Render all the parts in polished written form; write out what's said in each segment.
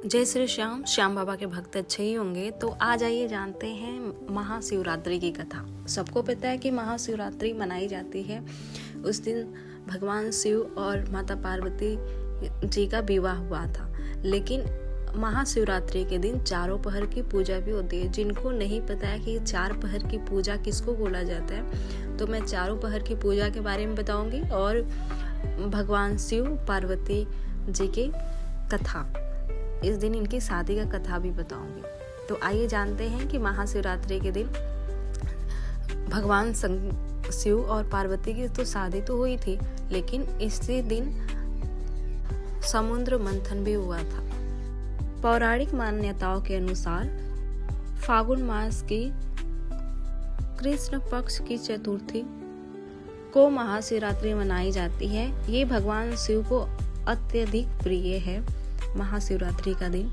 जय श्री श्याम। श्याम बाबा के भक्त अच्छे ही होंगे। तो आज आइए जानते हैं महाशिवरात्रि की कथा। सबको पता है कि महाशिवरात्रि मनाई जाती है। उस दिन भगवान शिव और माता पार्वती जी का विवाह हुआ था। लेकिन महाशिवरात्रि के दिन चारों पहर की पूजा भी होती है। जिनको नहीं पता है कि चार पहर की पूजा किसको बोला जाता है, तो मैं चारों पहर की पूजा के बारे में बताऊंगी और भगवान शिव पार्वती जी की कथा, इस दिन इनकी शादी का कथा भी बताऊंगी। तो आइए जानते हैं कि महाशिवरात्रि के दिन भगवान शिव और पार्वती की तो शादी तो हुई थी, लेकिन इसी दिन समुद्र मंथन भी हुआ था। पौराणिक मान्यताओं के अनुसार फागुन मास की कृष्ण पक्ष की चतुर्थी को महाशिवरात्रि मनाई जाती है। ये भगवान शिव को अत्यधिक प्रिय है। महाशिवरात्रि का दिन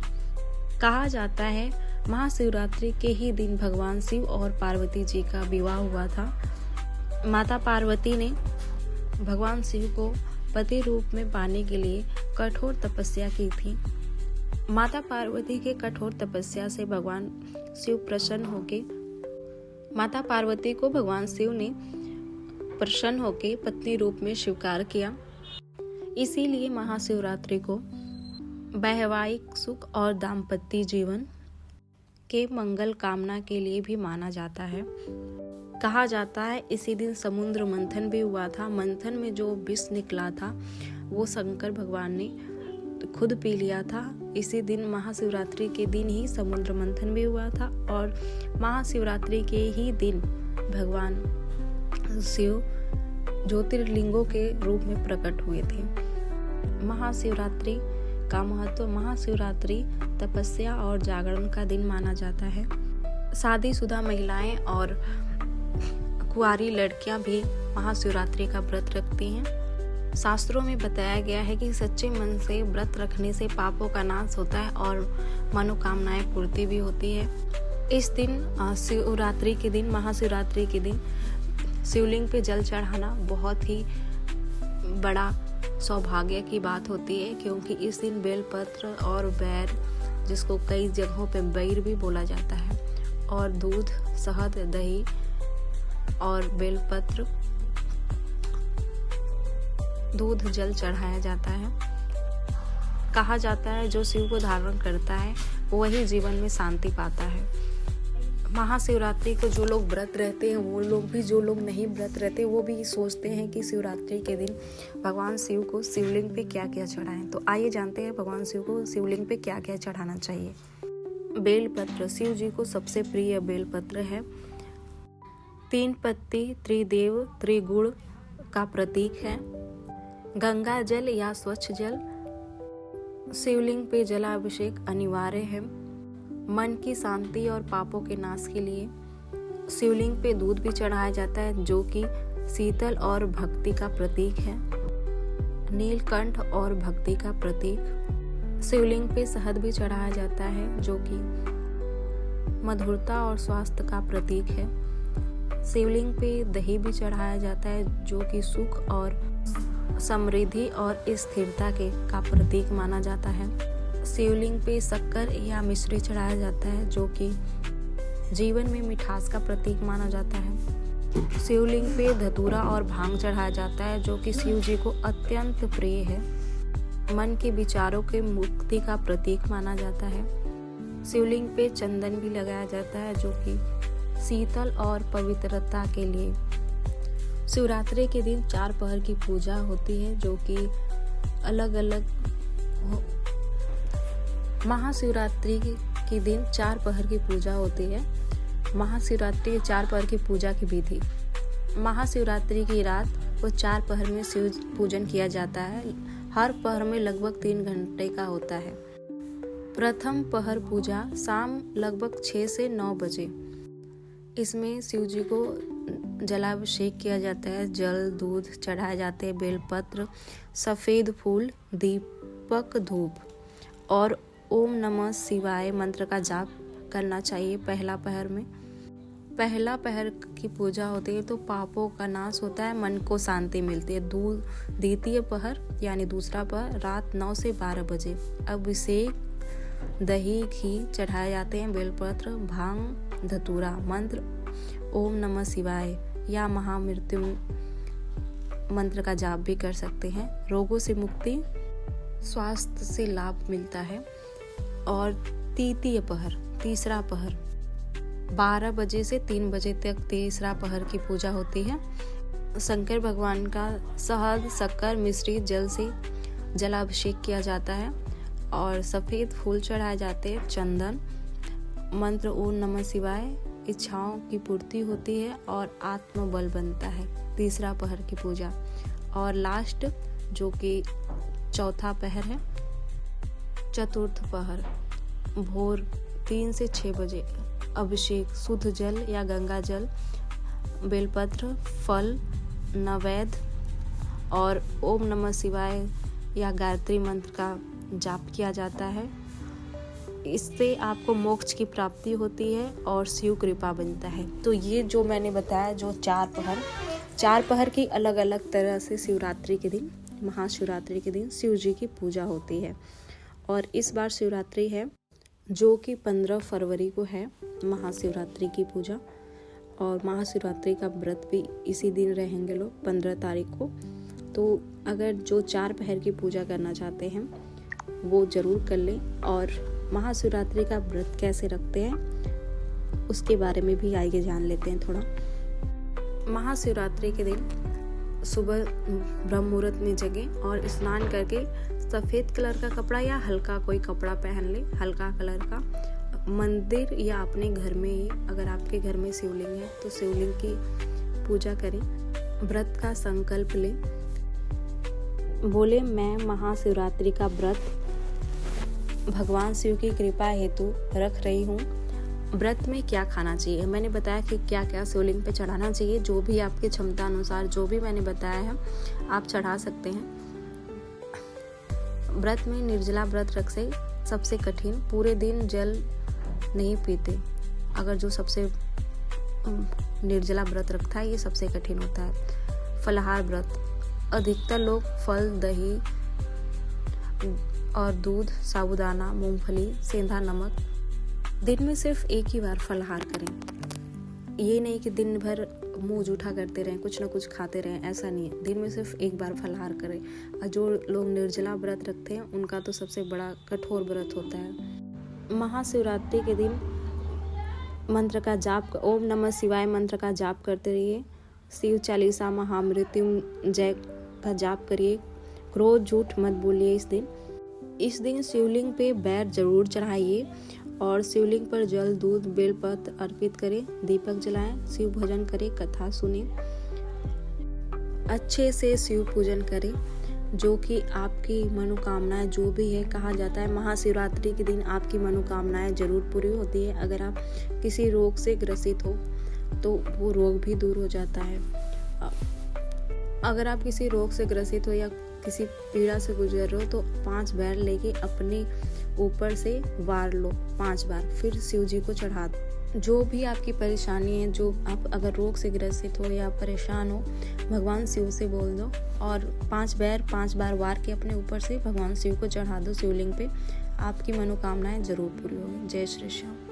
कहा जाता है महाशिवरात्रि के ही दिन भगवान शिव और पार्वती जी का विवाह हुआ था। माता पार्वती ने भगवान शिव को पति रूप में पाने के लिए कठोर तपस्या की थी। माता पार्वती के कठोर तपस्या से भगवान शिव प्रसन्न होके माता पार्वती को भगवान शिव ने प्रसन्न होके पत्नी रूप में स्वीकार किया। इसीलिए महाशिवरात्रि को वैवाहिक सुख और दाम्पत्य जीवन के मंगल कामना के लिए भी माना जाता है। कहा जाता है इसी दिन समुद्र मंथन भी हुआ था। मंथन में जो विष निकला था वो शंकर भगवान ने खुद पी लिया था। इसी दिन महाशिवरात्रि के दिन ही समुद्र मंथन भी हुआ था और महाशिवरात्रि के ही दिन भगवान शिव ज्योतिर्लिंगों के रूप में प्रकट हुए थे। महाशिवरात्रि का महत्व, महाशिवरात्रि तपस्या और जागरण का दिन माना जाता है। शादीशुदा महिलाएं और कुंवारी लड़कियां भी महाशिवरात्रि का व्रत रखती हैं। शास्त्रों में बताया गया है कि सच्चे मन से व्रत रखने से पापों का नाश होता है और मनोकामनाएं पूर्ति भी होती है। इस दिन शिवरात्रि के दिन, महाशिवरात्रि के दिन शिवलिंग पे जल चढ़ाना बहुत ही बड़ा सौभाग्य की बात होती है, क्योंकि इस दिन बेलपत्र और बैर, जिसको कई जगहों पे बैर भी बोला जाता है, और दूध, शहद, दही और बेलपत्र, दूध, जल चढ़ाया जाता है। कहा जाता है जो शिव को धारण करता है वही जीवन में शांति पाता है। महाशिवरात्रि को जो लोग व्रत रहते हैं वो लोग भी, जो लोग नहीं व्रत रहते वो भी सोचते हैं कि शिवरात्रि के दिन भगवान शिव को शिवलिंग पे क्या क्या चढ़ाएं। तो आइए जानते हैं भगवान शिव को शिवलिंग पे क्या क्या चढ़ाना चाहिए। बेलपत्र शिव जी को सबसे प्रिय बेलपत्र है। 3 पत्ती त्रिदेव त्रिगुण का प्रतीक है। गंगा जल या स्वच्छ जल, शिवलिंग पे जलाभिषेक अनिवार्य है। मन की शांति और पापों के नाश के लिए शिवलिंग पे दूध भी चढ़ाया जाता है, जो कि शीतल और भक्ति का प्रतीक है। नीलकंठ और भक्ति का प्रतीक। शिवलिंग पे शहद भी चढ़ाया जाता है, जो कि मधुरता और स्वास्थ्य का प्रतीक है। शिवलिंग पे दही भी चढ़ाया जाता है, जो कि सुख और समृद्धि और स्थिरता का प्रतीक माना जाता है। शिवलिंग पे शक्कर या मिश्री चढ़ाया जाता है, जो कि जीवन में मिठास का प्रतीक माना जाता है। शिवलिंग पे धतूरा और भांग चढ़ाया जाता है, जो कि शिव जी को अत्यंत प्रिय है। मन के विचारों के मुक्ति का प्रतीक माना जाता है। शिवलिंग पे चंदन भी लगाया जाता है, जो कि शीतल और पवित्रता के लिए। शिवरात्रि के दिन 4 पहर की पूजा होती है, जो कि अलग अलग महाशिवरात्रि के दिन 4 पहर की पूजा होती है। महाशिवरात्रि के 4 पहर की पूजा की विधि। महाशिवरात्रि की रात को 4 पहर में शिव पूजन किया जाता है। हर पहर में लगभग 3 घंटे का होता है। प्रथम पहर पूजा शाम लगभग 6 से 9 बजे। इसमें शिव जी को जलाभिषेक किया जाता है। जल, दूध चढ़ाए जाते हैं, बेलपत्र, सफेद फूल, दीपक, धूप और ओम नमः शिवाय मंत्र का जाप करना चाहिए। पहला पहर की पूजा होती है तो पापों का नाश होता है, मन को शांति मिलती है। द्वितीय पहर यानी दूसरा पहर रात 9 से 12 बजे। अभिषेक दही घी चढ़ाए जाते हैं, बेलपत्र, भांग, धतूरा। मंत्र ओम नमः शिवाय या महामृत्यु मंत्र का जाप भी कर सकते हैं। रोगों से मुक्ति, स्वास्थ्य से लाभ मिलता है। और तृतीय पहर, तीसरा पहर 12 बजे से 3 बजे तक तीसरा पहर की पूजा होती है। शंकर भगवान का शहद, शक्कर मिश्रित जल से जलाभिषेक किया जाता है और सफ़ेद फूल चढ़ाए जाते हैं, चंदन। मंत्र ओम नमः शिवाय, इच्छाओं की पूर्ति होती है और आत्मबल बनता है। तीसरा पहर की पूजा। और लास्ट जो कि चौथा पहर है, चतुर्थ पहर भोर 3 से 6 बजे अभिषेक, शुद्ध जल या गंगा जल, बेलपत्र, फल, नैवेद्य और ओम नमः शिवाय या गायत्री मंत्र का जाप किया जाता है। इससे आपको मोक्ष की प्राप्ति होती है और शिव कृपा बनता है। तो ये जो मैंने बताया, जो 4 पहर की अलग अलग तरह से शिवरात्रि के दिन, महाशिवरात्रि के दिन शिव जी की पूजा होती है। और इस बार शिवरात्रि है जो कि 15 फरवरी को है महाशिवरात्रि की पूजा। और महाशिवरात्रि का व्रत भी इसी दिन रहेंगे लोग, 15 तारीख को। तो अगर जो 4 पहर की पूजा करना चाहते हैं वो ज़रूर कर लें। और महाशिवरात्रि का व्रत कैसे रखते हैं उसके बारे में भी आइए जान लेते हैं थोड़ा। महाशिवरात्रि के दिन सुबह ब्रह्म मुहूर्त में जगें और स्नान करके सफ़ेद कलर का कपड़ा या हल्का कोई कपड़ा पहन ले, हल्का कलर का। मंदिर या अपने घर में ही, अगर आपके घर में शिवलिंग है तो शिवलिंग की पूजा करें। व्रत का संकल्प लें, बोले मैं महाशिवरात्रि का व्रत भगवान शिव की कृपा हेतु रख रही हूँ। व्रत में क्या खाना चाहिए, मैंने बताया कि क्या क्या शिवलिंग पे चढ़ाना चाहिए। जो भी आपकी क्षमता अनुसार जो भी मैंने बताया है आप चढ़ा सकते हैं। व्रत में निर्जला व्रत रख से सबसे कठिन, पूरे दिन जल नहीं पीते। अगर जो सबसे निर्जला व्रत रखता है ये सबसे कठिन होता है। फलाहार व्रत, अधिकतर लोग फल, दही और दूध, साबूदाना, मूंगफली, सेंधा नमक, दिन में सिर्फ एक ही बार फलाहार करें। ये नहीं कि दिन भर मुंह जूठा करते रहें, कुछ ना कुछ खाते रहें, ऐसा नहीं है। दिन में सिर्फ एक बार फलाहार करें। और जो लोग निर्जला व्रत रखते हैं उनका तो सबसे बड़ा कठोर व्रत होता है। महाशिवरात्रि के दिन मंत्र का जाप, ओम नमः शिवाय मंत्र का जाप करते रहिए। शिव चालीसा, महामृत्युंजय का जाप करिए। क्रोध झूठ मत बोलिए इस दिन शिवलिंग पे बैर जरूर चढ़ाइए और शिवलिंग पर जल, दूध, बेलपत्र अर्पित करें। दीपक जलाएं, शिव भजन करें, कथा सुने, अच्छे से शिव पूजन करें। जो कि आपकी मनोकामनाएं जो भी है, कहा जाता है महाशिवरात्रि के दिन आपकी मनोकामनाएं जरूर पूरी होती है। अगर आप किसी रोग से ग्रसित हो तो वो रोग भी दूर हो जाता है। अगर आप किसी रोग से ग्रसित हो या किसी पीड़ा से गुजर रहे हो तो 5 बैर लेके अपने ऊपर से वार लो 5 बार, फिर शिव जी को चढ़ा दो। जो भी आपकी परेशानी है, जो आप अगर रोग से ग्रसित हो या परेशान हो, भगवान शिव से बोल दो और 5 बार वार के अपने ऊपर से भगवान शिव को चढ़ा दो शिवलिंग पे। आपकी मनोकामनाएं जरूर पूरी होगी। जय श्री श्याम।